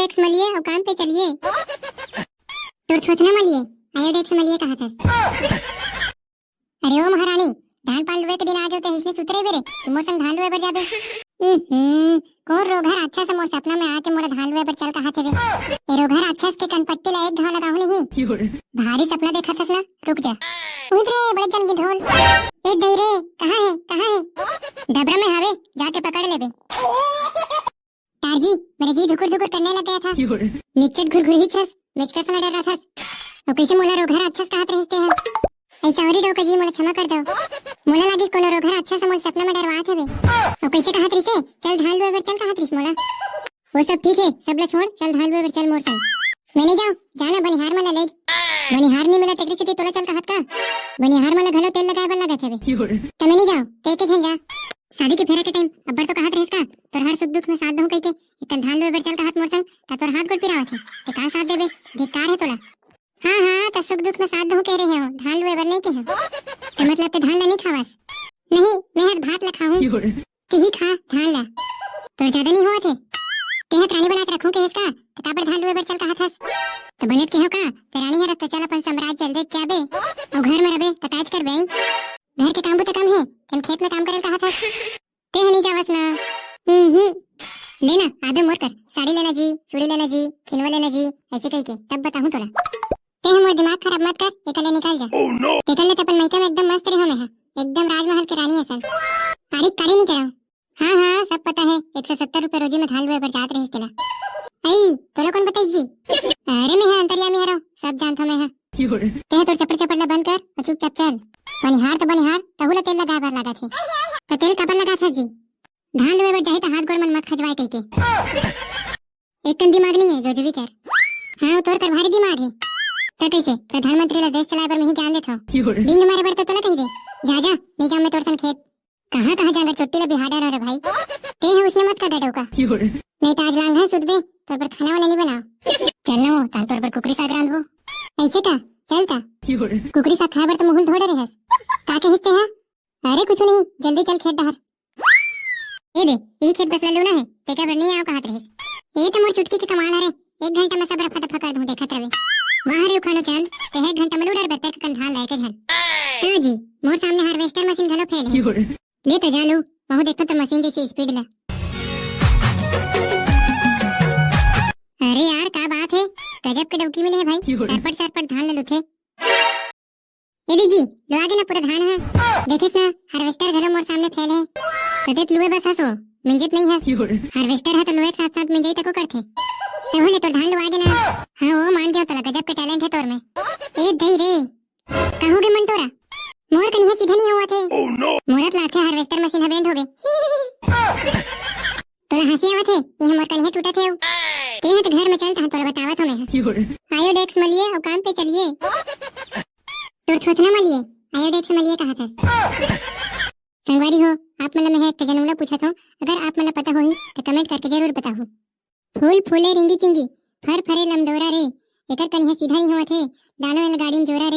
आयोडेक्स मलिए और काम पे चलिए। तोर छोथना मलिए आयोडेक्स मलिए कहा था। अरे ओ महारानी धान पाल लुए के दिन आ गए तो इसने सुतरे बेरे मोर संग धान लुए बर जाबे। कौन रोघर अच्छा से मोर सपना में आके मोर धान लुए बर चल कहा थे बे। ए रोघर अच्छा के कनपट्टी ला एक घाव लगाहु नहीं। भारी सपना देखा था ना, रुक जा। उधर बड़े जन की ढोल ए दई रे कहां है डबरा में हावे जाके पकड़ ले बे। तारजी मेरे जी धुकुर धुकुर करने लग गया था। नीचे घुर ही छस मेच का समय डर रहा था। तो कैसे मोला रोघर अच्छा से कहत रहते हैं ऐसा औरी डोका जी मोला क्षमा कर दो। मोला लागी कोनो रोघर अच्छा से मोर सपना में डरवात हवे। और कैसे कहत रहिसे चल धान लुए बर चल कहत रहिस मोला। वो सब ठीक है सब ला छोड़ चल धान लुए बर चल मोर संग। मैं नहीं जाऊं जाना बनिहार मला ले। बनिहार नहीं मिला तेरे से तोला चल कहत का। बनिहार मला घलो तेल लगाए बर लागत हवे। त मैं नहीं जाऊं ते के झन जा। शादी के फेरा के टाइम अब्बर तो कहत रहिस का तोर हर सुख दुख में साथ दहूं कहिके इतन धान लुए बर चल कहत मोर संग त तोर हाथ गोड़ पिरावत है ते का साथ देबे धिक्कार है तोला। हां त सुख दुख में साथ दहूं कह रहे हो धान लुए बर नहीं के हो तो मतलब ते धान ला नहीं खावस। नहीं मैं हर भात ला खाऊं ते ही खा धान ला तोर ज्यादा नहीं होत है। ते हत रानी बना के रखूं के इसका त का पर धान लुए बर चल कहत हस। तो बनेट के हो का ते रानी हर त चल अपन साम्राज्य चल देख क्या बे और घर में रबे त काज कर बे। घर के काम तो कम है तुम खेत में काम करे कहत हस ते नहीं जावस ना। लेना आबे मोर कर साड़ी लेना जी चूड़ी लेना जी खिनवा लेना जी ऐसे कह के तब बताऊं तोला। ते हमर दिमाग खराब मत कर एकले निकल जा। निकल ले त अपन मायका में एकदम मस्त रहो मैं एकदम राजमहल की रानी असन तारीफ करे नहीं कराऊं। हां सब पता है 170 रुपए रोजी में धान लुए पर जात रहिस तेला। आई तोला कौन बताई जी। अरे मैं है अंतर्यामी हरो सब जानथो मैं है। ते तोर चपड़ चपड़ ला बंद कर और चुपचाप चल। बनिहार तहुला तेल लगा बर लगा थे तो तेल कबर लगा था जी। धान लुए बर जाही तो हाथ गोड़ मन मत खजवाए कह के। एक कन दिमाग नहीं है जो भी कर। हां तोर कर भारी दिमाग है तो कैसे प्रधानमंत्री ला देश चलाए बर मैं ही जान देत हूं। दिन हमारे बर तो तोला कह दे जा जा नहीं जाऊं मैं तोर संग खेत। कहां जाकर चोटी ला बिहाड़ा रह रे भाई ते है उसने मत कर डोका नहीं तो आज लांग है सुधबे तोर पर खाना वाला नहीं बनाओ। चलो ता तोर पर कुकरी साग रांधबो ऐसे का चलता कुकरी साग खाए बर तो मुहुल धोड़े रहस का कहते हैं। अरे कुछ नहीं जल्दी चल खेत डहर। ये दे ये खेत बस लूना है ते का बर नहीं आओ कहत रहस। ये तो मोर चुटकी के कमाल हरे 1 घंटा में सब रफा दफा कर दूं देखत रहे। वहां रे खानो चांद ते 1 घंटा में लूडर बत्ते कन धान लाए के झन। तो जी मोर सामने हार्वेस्टर मशीन घलो फेल है ले तो जा लो वहां देखो तो मशीन जैसी स्पीड ला। अरे यार क्या बात है गजब के डौकी मिले है भाई सर पर धान ले लुथे। ये दीजी लो आगे ना पूरा धान है देखिस ना हार्वेस्टर घलो मोर सामने फेल है कदेत लुए बस हसो मिंजत नहीं हस। हार्वेस्टर है तो लुए के साथ साथ मिंजई तको करथे तो होले तो धान लो आगे ना। हां वो मान गया तोला गजब के टैलेंट है तोर में। ए दई रे कहोगे मन तोरा मोर कन्या सीधा नहीं हुआ थे। मोरत लाथे हार्वेस्टर मशीन है बेंड हो गए तोला हंसी आवत है ये हमर कन्या टूटा थे ते है तो घर में चलता तोला बतावत हूं मैं। आयोडेक्स मलिए और काम पे चलिए। तोर छोथना मलिए आयोडेक्स मलिए कहा था। संगवारी हो आप मतलब मैं एक जनूला पूछा था अगर आप मतलब पता होही तो कमेंट करके जरूर बताओ। फूल फूले रिंगी चिंगी फर फरे लमडोरा रे एकर कन्या सीधा नहीं होत है लानो वाला गाड़ी में जोरा रे